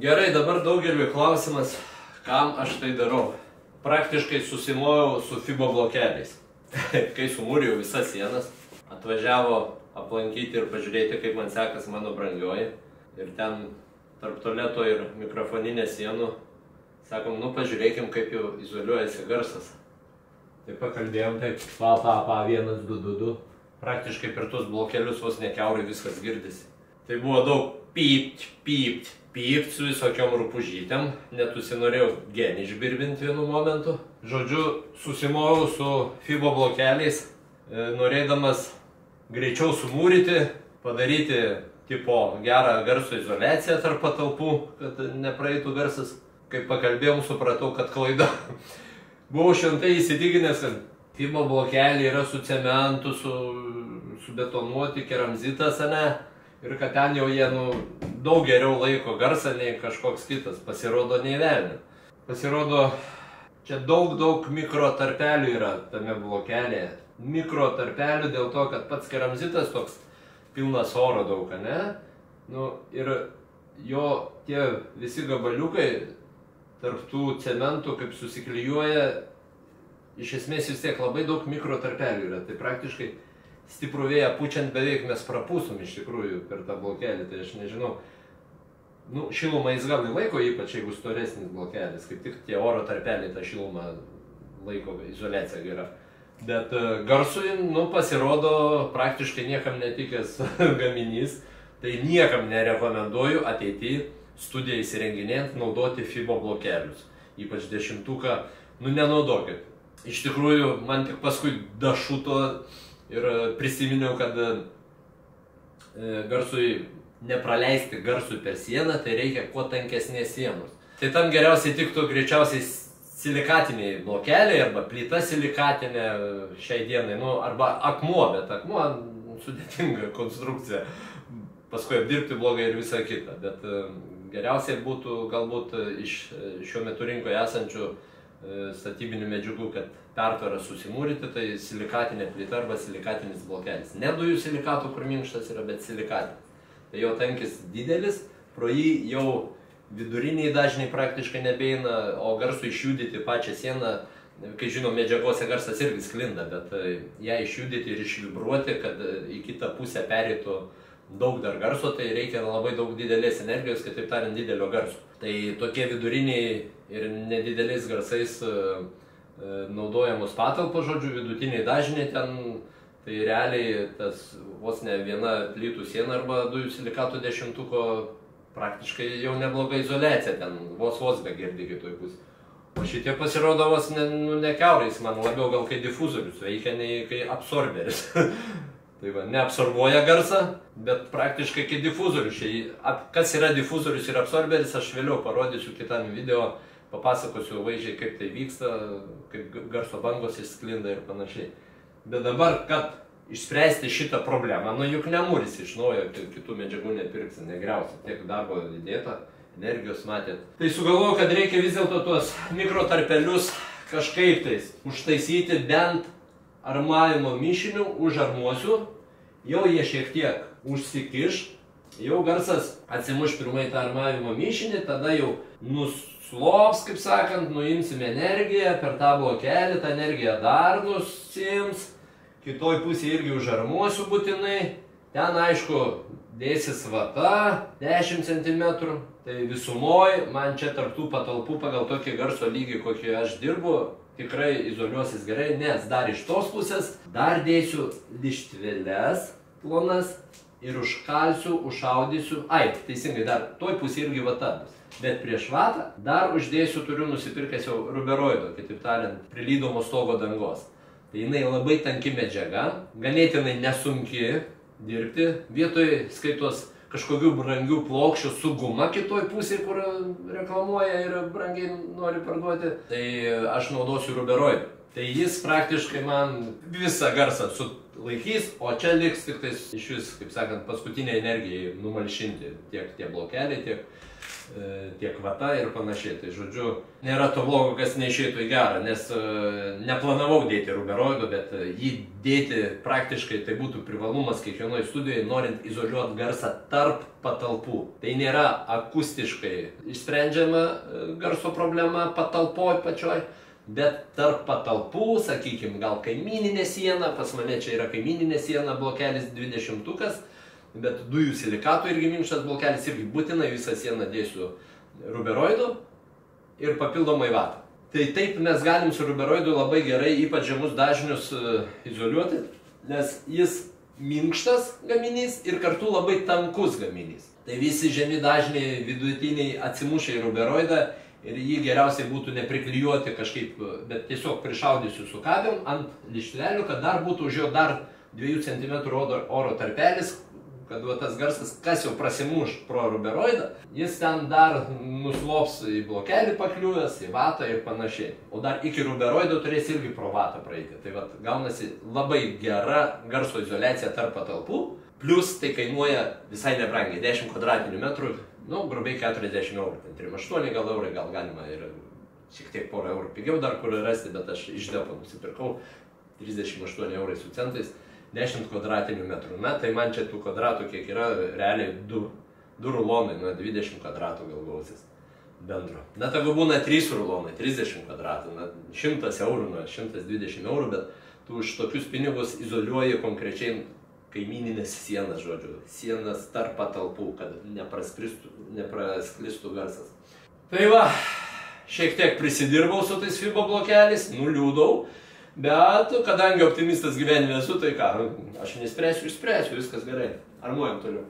Gerai, dabar daugeliui klausimas, kam aš tai darau. Praktiškai susimoviau su fibo blokeliais. Kai sumūrijau visas sienas, atvažiavo aplankyti ir pažiūrėti, kaip man sekas mano brangioji. Ir ten tarp tualeto ir mikrofoninės sienų, sakom, nu pažiūrėkim, kaip jau izoliuojasi garsas. Tai pakalbėjom taip, pa, 1, 2, 2, 2. Praktiškai per tuos blokelius vos nekiaurai viskas girdisi. Tai buvo daug pypt, pypt, pypt su visokiom rūpužytėm. Net užsinorėjau genį išbirbinti vienu momentu. Žodžiu, susimoviau su fibo blokeliais, norėdamas greičiau sumūryti, padaryti tipo gerą garso izoliaciją tarp patalpų, kad nepraeitų garsas. Kaip pakalbėjom, supratau, kad klaida. Buvau šventai įsitikinęs, kad fibo blokeliai yra su cementu, su betonuoti, keramzitas, ane? Ir kad ten jau jie daug geriau laiko garsą nei kažkoks kitas. Pasirodo nei velnio. Pasirodo, čia daug mikro tarpelių yra tame blokelėje. Mikro tarpelių dėl to, kad pats keramzitas toks pilnas oro daug, ne? Ir jo tie visi gabaliukai tarp tų cementų, kaip susiklijuoja, iš esmės vis tiek labai daug mikro tarpelių yra. Tai praktiškai stiprų vėją pučiant beveik mes prapūsum iš tikrųjų per tą blokelį. Tai aš nežinau, šilumą jis gal laiko, ypač jeigu storesnis blokelis, kaip tik tie oro tarpeliai tą šilumą laiko, izoliacija gera. Bet garsui, pasirodo praktiškai niekam netikęs gaminys, tai niekam nerekomenduoju ateityje studiją įsirenginėjant naudoti fibo blokelius. Ypač 10-uką, nenaudokit. Iš tikrųjų, man tik paskui dašuto ir prisiminiau, kad garsui nepraleisti garsui per sieną, tai reikia kuo tankesnės sienos. Tai tam geriausiai tiktų greičiausiai silikatiniai blokeliai arba plyta silikatinė šiai dienai, arba akmuo, bet akmuo sudėtinga konstrukcija, paskui apdirbti blogai ir visą kitą. Bet geriausiai būtų galbūt iš šiuo metu rinkoje esančių statybinių medžiagų, kad pertvarą susimūryti, tai silikatinė plyta arba silikatinis blokelis. Ne dujų silikatų, kur minkštas yra, bet silikatinis. Tai jo tankis didelis, pro jį jau viduriniai dažniai praktiškai nebeina, o garsų išjudyti pačią sieną, kai žinom, medžiagose garsas irgi sklinda, bet ją išjudyti ir išvibruoti, kad į kitą pusę pereitų daug dar garso, tai reikia labai daug didelės energijos, kitaip tariant, didelio garso. Tai tokie viduriniai ir nedideliais garsais naudojamos patalpos, žodžiu, vidutiniai dažniai ten, tai realiai tas vos ne viena plytų siena arba dujų silikatų 10-uko praktiškai jau nebloga izoliacija, ten vos be girdi kitoj pusė. O šitie pasirodo vos ne kiaurais, man labiau gal kai difuzorius veikia, nei kai absorberis. Tai va, neabsorbuoja garsą, bet praktiškai kaip difuzorius. Kas yra difuzorius ir absorberis, aš vėliau parodysiu kitam video, papasakosiu vaizdžiai, kaip tai vyksta, kaip garso bangos išsklinda ir panašiai. Bet dabar, kad išspręsti šitą problemą, juk nemūrisi iš naujo, kitų medžiagų nepirksi, negriausi, tiek darbo įdėta, energijos matėt. Tai sugalvojau, kad reikia vis dėlto tuos mikrotarpelius kažkaip tais užtaisyti bent armavimo mišiniu, užarmuosiu, jau jie šiek tiek užsikiš, jau garsas atsimuš pirmai tą armavimo mišinį, tada jau nuslops, kaip sakant, nuimsim energiją per tą blokelį, tą energiją dar nusims, kitoj pusėje irgi užarmuosiu būtinai, ten aišku dėsis vata 10 cm, tai visumoj man čia tarp tų patalpų pagal tokį garso lygį, kokį aš dirbu, tikrai izoliuosis gerai, nes dar iš tos pusės dar dėsiu lištvėles plonas ir užkalsiu, užšaudysiu, teisingai, dar toj pusė irgi vata bus. Bet prieš vatą dar uždėsiu, turiu nusipirkęs jau ruberoido, kitaip tariant, prilydomo stogo dangos. Tai jinai labai tanki medžiaga, ganėtinai nesunki dirbti, vietoj skaitos kažkokių brangių plokščių su guma kitoj pusėje, kur reklamuoja ir brangiai nori parduoti, tai aš naudosiu ruberoidą. Tai jis praktiškai man visą garsą sulaikys, o čia liks tik tais iš vis, kaip sakant, paskutinė energijai numalšinti tiek tie blokeliai, tiek tiek vata ir panašiai. Tai žodžiu, nėra to blogo, kas neišeitų į gerą, nes neplanavau dėti ruberoido, bet jį dėti praktiškai tai būtų privalumas kiekvienoje studijoje, norint izoliuoti garsą tarp patalpų. Tai nėra akustiškai išsprendžiama garso problema patalpoj pačioj, bet tarp patalpų, sakykime, gal kaimyninė siena, pas mane čia yra kaimyninė siena, blokelis 20-tukas, bet dujų silikatų irgi minkštas blokelis, irgi būtinai visą sieną dėsiu ruberoidu ir papildomai vatą. Tai taip mes galim su ruberoidu labai gerai, ypač žemus dažnius izoliuoti, nes jis minkštas gaminys ir kartu labai tankus gaminys. Tai visi žemi dažniai vidutiniai atsimušia į ruberoidą ir jį geriausiai būtų nepriklijuoti kažkaip, bet tiesiog prišaudysiu su kabėm ant lištelelių, kad dar būtų už jo dar 2 cm oro tarpelis, kad tas garsas, kas jau prasimuš pro ruberoidą, jis ten dar nuslops į blokelį pakliuvęs, į vatą ir panašiai. O dar iki ruberoido turės irgi pro vatą praeiti. Tai vat, gaunasi labai gera garso izoliacija tarp patalpų, plus tai kainuoja visai nebrangiai, 10 kvadratinių metrų, nu, grubiai 40 eurų, 38 gal eurai, gal galima ir šiek tiek porą eurų pigiau dar kur rasti, bet aš iš Depo nusipirkau 38 eurai su centais. 10 kvadratinių metrų. Na, tai man čia tų kvadratų kiek yra, realiai 2 rulonai, nuo 20 kvadratų gal gausis bendro. Na, tegu būna 3 rulonai, 30 kvadratų, na, 100 eurų, na, 120 eurų, bet tu už tokius pinigus izoliuoji konkrečiai kaimyninės sienas, žodžiu, sienas tarp patalpų, kad neprasklistų garsas. Tai va, šiek tiek prisidirbau su tais fibo blokeliais, nuliūdau. Bet, kadangi optimistas gyvenime esu, tai ką, aš nespręsiu, išspręsiu, viskas gerai. Armuojam toliau.